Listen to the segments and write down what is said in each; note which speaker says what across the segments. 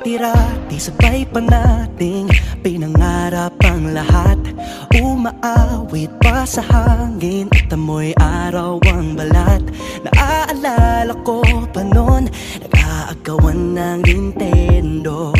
Speaker 1: Dati-rati sabay pa nating pinangarap ang lahat. Umaawit pa sa hangin at amoy araw ang balat. Naaalala ko pa noon, nag-aagawan ng Nintendo.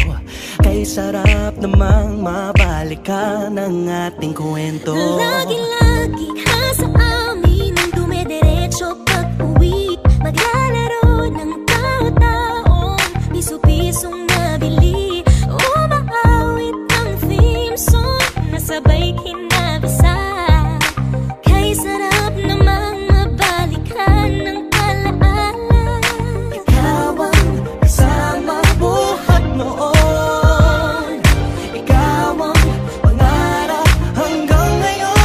Speaker 1: Kay sarap namang mabalikan ang ating kwento.
Speaker 2: Lagi-lagi ka sa amin ang dumediretso pag-uwi. Maglalaro ng tao-taong piso-pisong nabili. Umaawit ang theme song na sabay kinabasa. Kay sarap namang mabalikan ng alaala.
Speaker 1: Ikaw ang kasama buhat noon. Ikaw ang pangarap hanggang ngayon.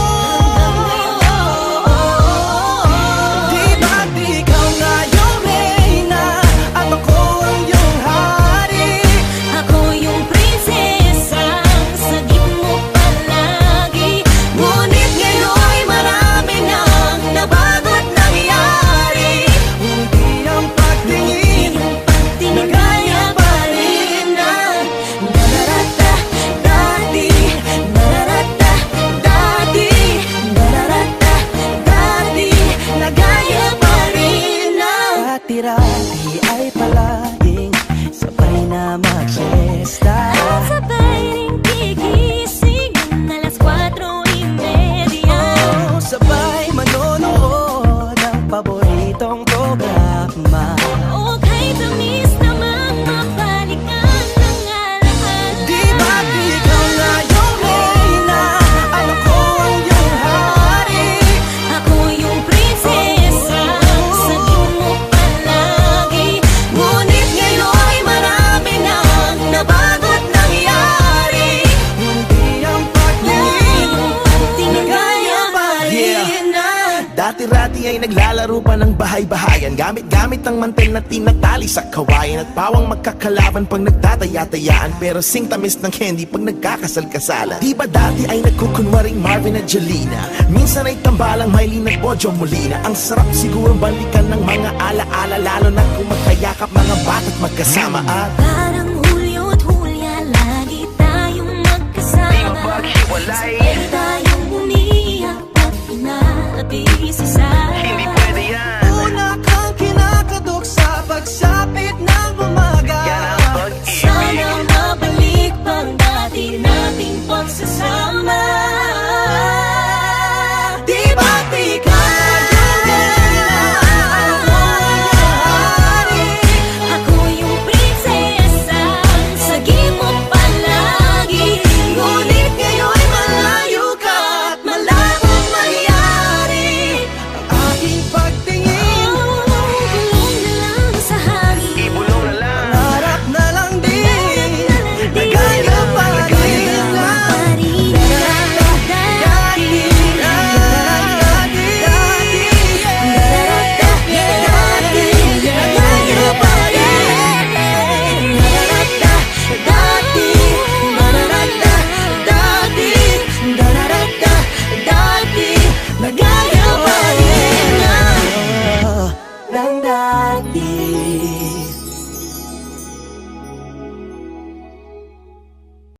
Speaker 1: Di ba't ikaw nga yung reyna at ako ang iyong hari?
Speaker 2: Ako yung prinsesang sagip mo palagi.
Speaker 1: Ngunit ngayon'y marami nang nabago't nangyari. Hindi ang pagtingin na gaya pa rin ng nararata dati. Nararata dati. Nararata dati. Na gaya pa rin ng dati-rati ay palaging sabay na mag-siesta.
Speaker 2: At sabay ring gigising ng alas 4:30.
Speaker 1: Oh, sabay manonood ng paboritong programa.
Speaker 2: O kay tamis namang mabalikan ng alaala.
Speaker 1: Di ba't ikaw nga yung reyna at ako ang iyong hari?
Speaker 2: Ako yung prinsesa, sagip mo palagi.
Speaker 1: Ngunit ngayon'y marami nang nabago't nangyari. Hindi ang pagtingin na gaya pa rin ng
Speaker 3: Dati-rati ay naglalaro pa ng bahay-bahayan. Gamit-gamit ang mantel na tinatali sa kawayan. At pawang magkakalaban pag nagtataya-tayaan. Pero sing tamis ng candy pag nagkakasal-kasalan. Di ba dati ay nagkukunwaring Marvin at Jelena? Minsan ay tambalang Mylene at Bojo Molina. Ang sarap siguro balikan ng mga ala-ala. Lalo na kung magkayakap mga bata't magkasama. At
Speaker 2: Parang Hulyo at Hulya, lagi tayong magkasama.
Speaker 3: maghiwalay.